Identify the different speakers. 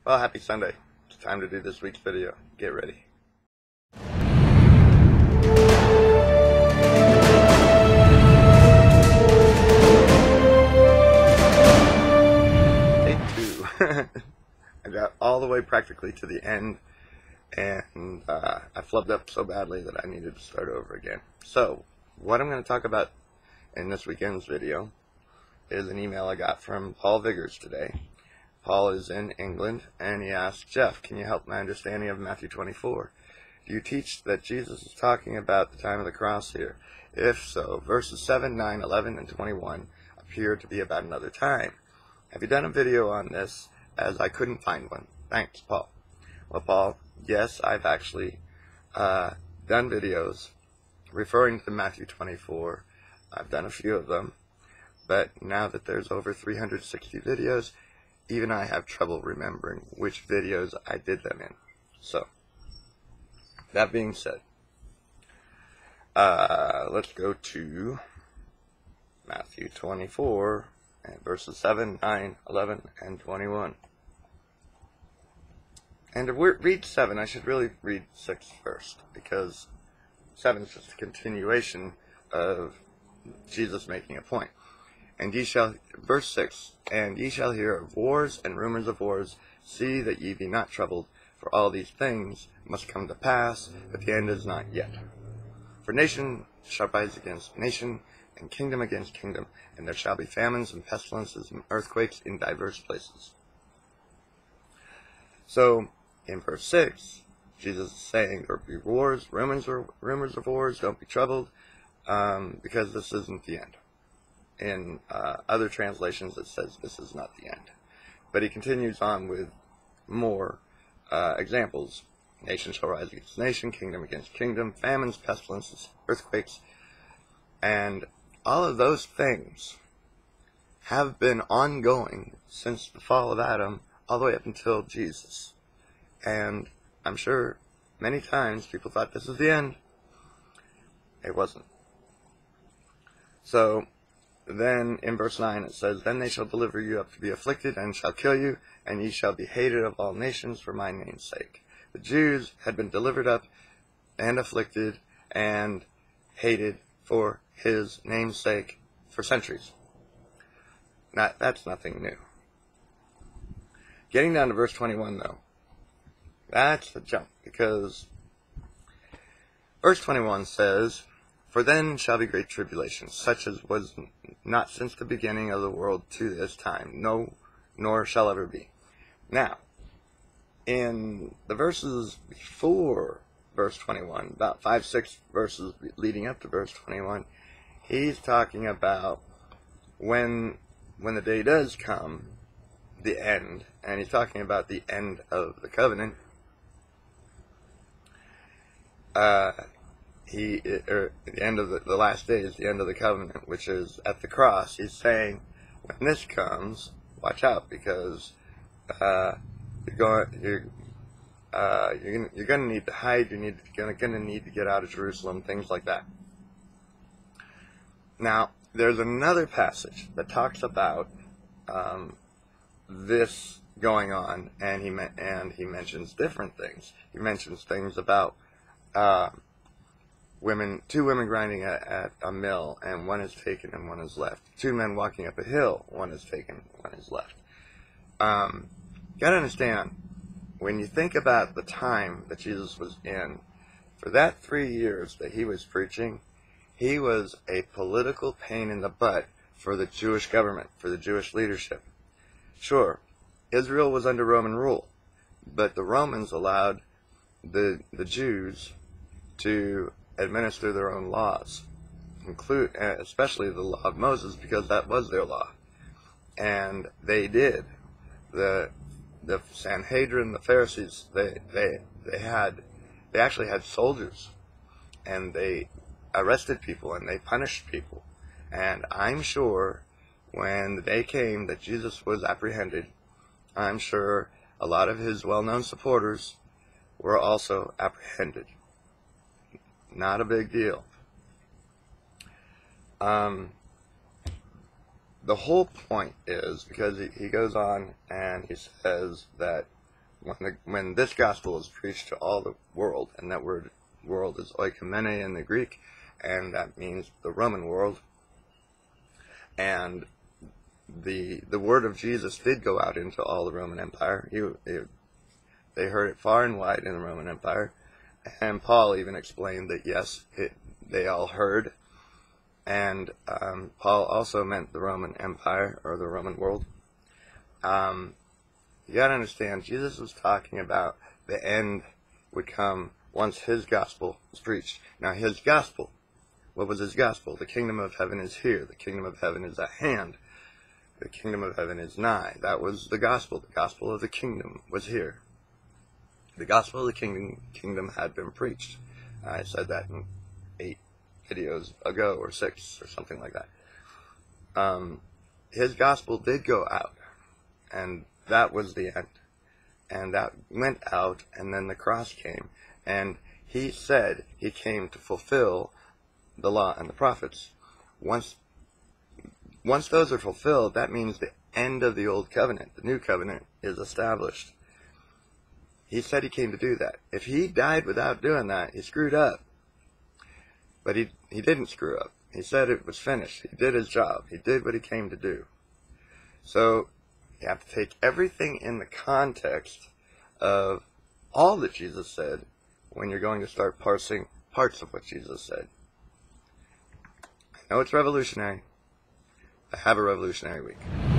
Speaker 1: Well, happy Sunday. It's time to do this week's video. Get ready. Day 2. I got all the way practically to the end, and I flubbed up so badly that I needed to start over again. So, what I'm going to talk about in this weekend's video is an email I got from Paul Viggers today. Paul is in England, and he asked, Jeff, can you help my understanding of Matthew 24? Do you teach that Jesus is talking about the time of the cross here? If so, verses 7, 9, 11, and 21 appear to be about another time. Have you done a video on this, as I couldn't find one? Thanks, Paul. Well, Paul, yes, I've actually done videos referring to Matthew 24. I've done a few of them, but now that there's over 360 videos, even I have trouble remembering which videos I did them in. So, that being said, let's go to Matthew 24, and verses 7, 9, 11, and 21. And to read 7, I should really read 6 first, because 7 is just a continuation of Jesus making a point. And ye shall, verse 6, and ye shall hear of wars and rumors of wars. See that ye be not troubled, for all these things must come to pass, but the end is not yet. For nation shall rise against nation, and kingdom against kingdom, and there shall be famines and pestilences and earthquakes in diverse places. So, in verse 6, Jesus is saying there will be wars, rumors of wars, don't be troubled, because this isn't the end. In other translations, it says this is not the end. But he continues on with more examples. Nation shall rise against nation, kingdom against kingdom, famines, pestilences, earthquakes. And all of those things have been ongoing since the fall of Adam all the way up until Jesus. And I'm sure many times people thought this is the end. It wasn't. So, then in verse 9 it says, Then they shall deliver you up to be afflicted, and shall kill you, and ye shall be hated of all nations for my name's sake. The Jews had been delivered up and afflicted and hated for his name's sake for centuries. Now, that's nothing new. Getting down to verse 21, though, that's the jump, because verse 21 says, For then shall be great tribulation, such as was not since the beginning of the world to this time, no, nor shall ever be. Now, in the verses before verse 21, about 5, 6 verses leading up to verse 21, he's talking about when the day does come, the end, and he's talking about the end of the covenant. The end of the last day is the end of the covenant, which is at the cross. He's saying, when this comes, watch out, because you're going to need to hide. You're going to need to get out of Jerusalem, things like that. Now, there's another passage that talks about this going on, and he mentions different things. He mentions things about two women grinding at a mill, and one is taken and one is left. 2 men walking up a hill, one is taken, one is left. Gotta understand, when you think about the time that Jesus was in, for that 3 years that he was preaching, he was a political pain in the butt for the Jewish government, for the Jewish leadership. Sure, Israel was under Roman rule, but the Romans allowed the Jews to administer their own laws, especially the law of Moses, because that was their law. And they did. The Sanhedrin, the Pharisees, they actually had soldiers, and they arrested people and they punished people. And I'm sure when the day came that Jesus was apprehended, I'm sure a lot of his well-known supporters were also apprehended. Not a big deal. The whole point is, because he goes on and he says that when this gospel is preached to all the world, and that word world is oikomene in the Greek, and that means the Roman world, and the word of Jesus did go out into all the Roman Empire. They heard it far and wide in the Roman Empire, and Paul even explained that yes, they all heard, and Paul also meant the Roman Empire or the Roman world. You got to understand, Jesus was talking about the end would come once his gospel was preached. Now, his gospel, what was his gospel? The kingdom of heaven is here. The kingdom of heaven is at hand. The kingdom of heaven is nigh. That was the gospel. The gospel of the kingdom was here. The gospel of the kingdom had been preached. I said that in 8 videos ago, or 6, or something like that. His gospel did go out, and that was the end. And that went out, and then the cross came. And he said he came to fulfill the law and the prophets. Once those are fulfilled, that means the end of the old covenant. The new covenant is established. He said he came to do that. If he died without doing that, he screwed up. But he didn't screw up. He said it was finished. He did his job. He did what he came to do. So you have to take everything in the context of all that Jesus said when you're going to start parsing parts of what Jesus said. I know it's revolutionary. I have a revolutionary week.